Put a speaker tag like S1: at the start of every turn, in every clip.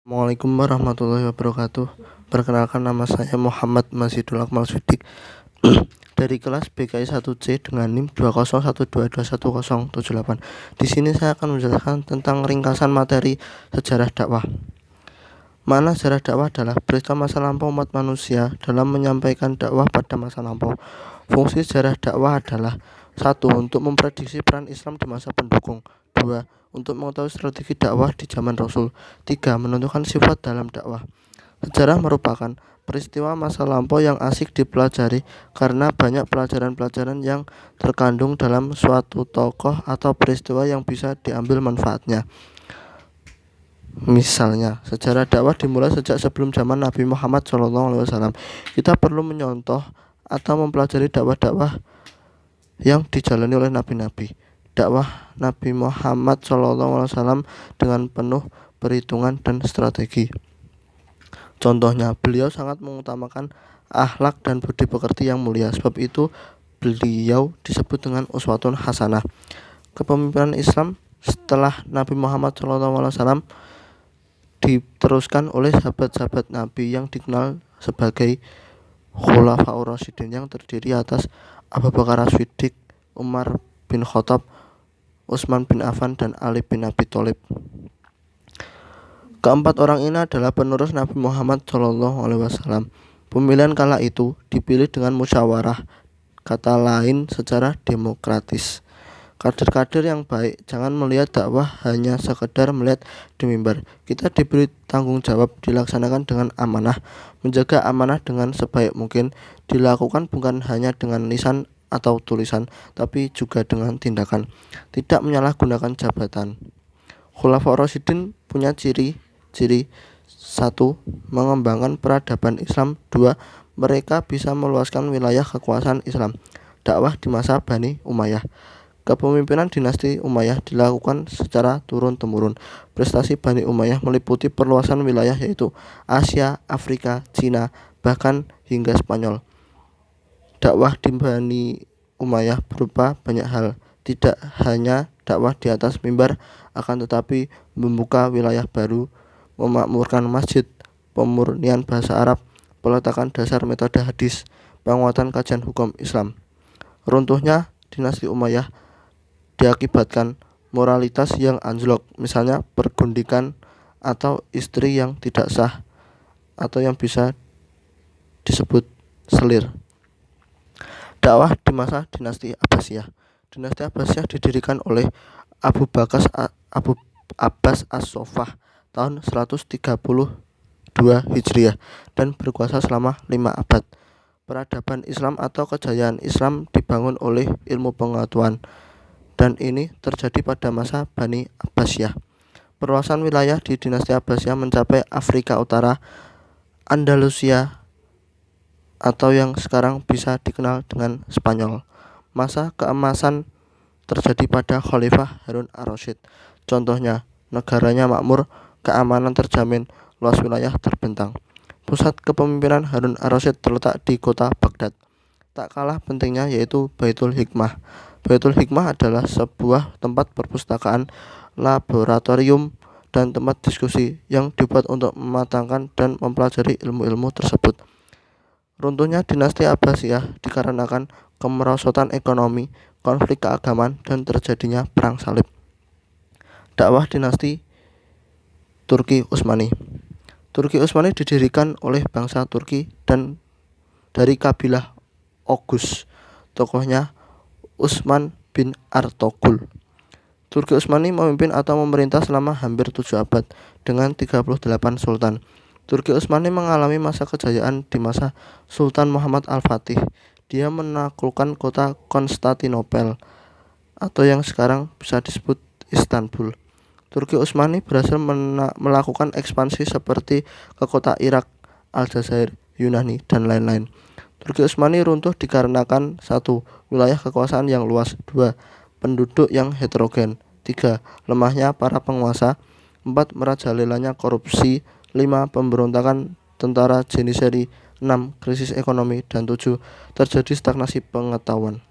S1: Assalamualaikum warahmatullahi wabarakatuh. Perkenalkan, nama saya Muhammad Mazidul Akmal Sidik dari kelas BKI 1C dengan NIM 201222178. Di sini saya akan menjelaskan tentang ringkasan materi sejarah dakwah. Makna sejarah dakwah adalah peristiwa masa lampau umat manusia dalam menyampaikan dakwah pada masa lampau. Fungsi sejarah dakwah adalah: 1. Untuk memprediksi peran Islam di masa pendukung. 2. Untuk mengetahui strategi dakwah di zaman Rasul. 3. Menentukan sifat dalam dakwah. Sejarah merupakan peristiwa masa lampau yang asik dipelajari karena banyak pelajaran-pelajaran yang terkandung dalam suatu tokoh atau peristiwa yang bisa diambil manfaatnya. Misalnya, sejarah dakwah dimulai sejak sebelum zaman Nabi Muhammad SAW. Kita perlu menyontoh atau mempelajari dakwah-dakwah yang dijalani oleh nabi-nabi. Dakwah Nabi Muhammad SAW dengan penuh perhitungan dan strategi. Contohnya, beliau sangat mengutamakan akhlak dan budi pekerti yang mulia. Sebab itu beliau disebut dengan uswatun hasanah. Kepemimpinan Islam setelah Nabi Muhammad SAW diteruskan oleh sahabat-sahabat Nabi yang dikenal sebagai Khulafaur Rasyidin, yang terdiri atas Abu Bakar As-Siddiq, Umar bin Khattab, Utsman bin Affan, dan Ali bin Abi Thalib. Keempat orang ini adalah penerus Nabi Muhammad SAW. Pemilihan kala itu dipilih dengan musyawarah, kata lain secara demokratis. Kader-kader yang baik jangan melihat dakwah hanya sekedar melihat di mimbar. Kita diberi tanggung jawab dilaksanakan dengan amanah. Menjaga amanah dengan sebaik mungkin dilakukan bukan hanya dengan lisan atau tulisan, tapi juga dengan tindakan. Tidak menyalahgunakan jabatan. Khulafaur Rasyidin punya ciri 1. Mengembangkan peradaban Islam. 2. Mereka bisa meluaskan wilayah kekuasaan Islam. Dakwah di masa Bani Umayyah. Kepemimpinan dinasti Umayyah dilakukan secara turun-temurun. Prestasi Bani Umayyah meliputi perluasan wilayah yaitu Asia, Afrika, Cina, bahkan hingga Spanyol. Dakwah di Bani Umayyah berupa banyak hal, tidak hanya dakwah di atas mimbar, akan tetapi membuka wilayah baru, memakmurkan masjid, pemurnian bahasa Arab, peletakan dasar metode hadis, penguatan kajian hukum Islam. Runtuhnya dinasti Umayyah diakibatkan moralitas yang anjlok, misalnya pergundikan atau istri yang tidak sah atau yang bisa disebut selir. Dakwah di masa dinasti Abbasiyah. Dinasti Abbasiyah didirikan oleh Abu Abbas As-Soffah tahun 132 Hijriah dan berkuasa selama 5 abad. Peradaban Islam atau kejayaan Islam dibangun oleh ilmu pengetahuan, dan ini terjadi pada masa Bani Abbasiyah. Perluasan wilayah di dinasti Abbasiyah mencapai Afrika Utara, Andalusia, atau yang sekarang bisa dikenal dengan Spanyol. Masa keemasan terjadi pada Khalifah Harun Ar-Rasyid. Contohnya, negaranya makmur, keamanan terjamin, luas wilayah terbentang. Pusat kepemimpinan Harun Ar-Rasyid terletak di kota Baghdad. Tak kalah pentingnya yaitu Baitul Hikmah. Baitul Hikmah adalah sebuah tempat perpustakaan, laboratorium, dan tempat diskusi yang dibuat untuk mematangkan dan mempelajari ilmu-ilmu tersebut. Runtuhnya dinasti Abbasiyah dikarenakan kemerosotan ekonomi, konflik keagamaan, dan terjadinya perang salib. Dakwah dinasti Turki Utsmani. Turki Utsmani didirikan oleh bangsa Turki dan dari kabilah Oghuz. Tokohnya Utsman bin Artogul. Turki Utsmani memimpin atau memerintah selama hampir 7 abad dengan 38 sultan. Turki Utsmani mengalami masa kejayaan di masa Sultan Muhammad Al-Fatih. Dia menaklukkan kota Konstantinopel atau yang sekarang bisa disebut Istanbul. Turki Utsmani berhasil melakukan ekspansi seperti ke kota Irak, Aljazair, Yunani, dan lain-lain. Turki Utsmani runtuh dikarenakan 1. Wilayah kekuasaan yang luas. 2. Penduduk yang heterogen. 3. Lemahnya para penguasa. 4. Merajalelanya korupsi. 5. Pemberontakan tentara Janissary. 6. Krisis ekonomi. Dan 7. Terjadi stagnasi pengetahuan.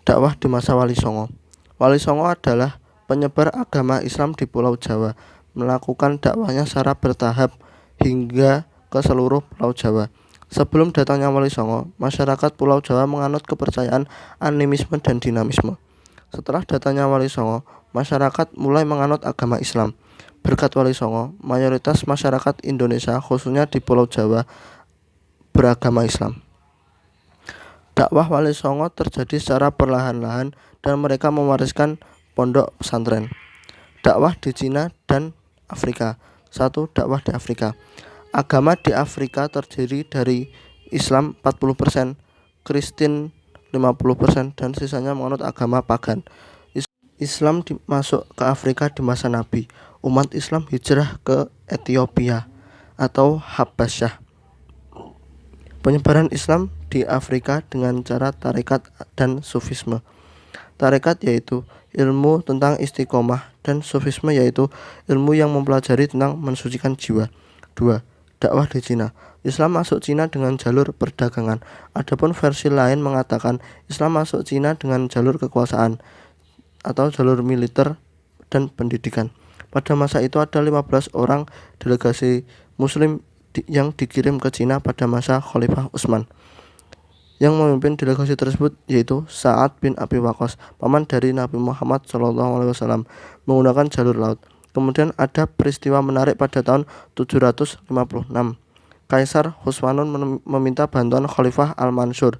S1: Dakwah di masa Wali Songo. Wali Songo adalah penyebar agama Islam di Pulau Jawa. melakukan dakwahnya secara bertahap hingga ke seluruh Pulau Jawa. Sebelum datangnya Wali Songo, masyarakat Pulau Jawa menganut kepercayaan animisme dan dinamisme. Setelah datangnya Wali Songo, masyarakat mulai menganut agama Islam. Berkat Wali Songo, mayoritas masyarakat Indonesia khususnya di Pulau Jawa beragama Islam. Dakwah Wali Songo terjadi secara perlahan-lahan dan mereka mewariskan pondok pesantren. Dakwah di Cina dan Afrika. 1. Dakwah di Afrika. Agama di Afrika terdiri dari Islam 40%, Kristen 50%, dan sisanya menganut agama pagan. Islam masuk ke Afrika di masa Nabi. Umat Islam hijrah ke Ethiopia atau Habasyah. Penyebaran Islam di Afrika dengan cara tarekat dan sufisme. Tarekat yaitu ilmu tentang istiqomah dan sufisme yaitu ilmu yang mempelajari tentang mensucikan jiwa. 2. Dakwah di Cina. Islam masuk Cina dengan jalur perdagangan. Adapun versi lain mengatakan Islam masuk Cina dengan jalur kekuasaan atau jalur militer dan pendidikan. Pada masa itu ada 15 orang delegasi muslim yang dikirim ke Cina pada masa Khalifah Utsman. Yang memimpin delegasi tersebut yaitu Sa'ad bin Abi Waqqas, paman dari Nabi Muhammad SAW, menggunakan jalur laut. Kemudian ada peristiwa menarik pada tahun 756. Kaisar Huswanun meminta bantuan Khalifah Al-Mansur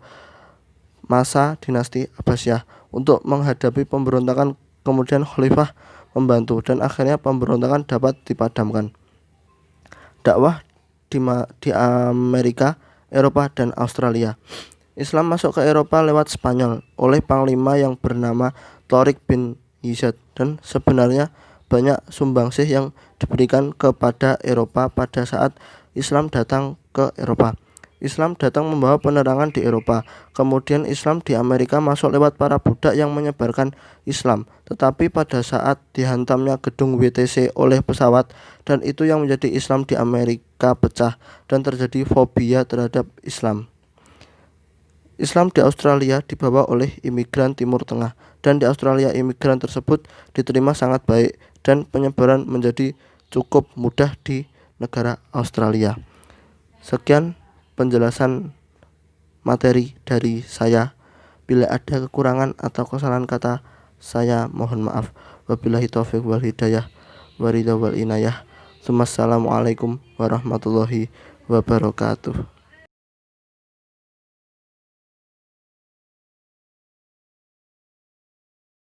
S1: masa dinasti Abbasiyah untuk menghadapi pemberontakan. Kemudian Khalifah membantu dan akhirnya pemberontakan dapat dipadamkan. Dakwah di Amerika, Eropa, dan Australia. Islam masuk ke Eropa lewat Spanyol oleh panglima yang bernama Torik bin Yizad, dan sebenarnya banyak sumbangsih yang diberikan kepada Eropa pada saat Islam datang ke Eropa. Islam datang membawa penerangan di Eropa. Kemudian Islam di Amerika masuk lewat para budak yang menyebarkan Islam. Tetapi pada saat dihantamnya gedung WTC oleh pesawat, dan itu yang menjadi Islam di Amerika pecah dan terjadi fobia terhadap Islam. Islam di Australia dibawa oleh imigran Timur Tengah, dan di Australia imigran tersebut diterima sangat baik dan penyebaran menjadi cukup mudah di negara Australia. Sekian penjelasan materi dari saya. Bila ada kekurangan atau kesalahan kata, saya mohon maaf. Wabillahi taufiq wal hidayah waridha wal inayah. Assalamualaikum warahmatullahi wabarakatuh.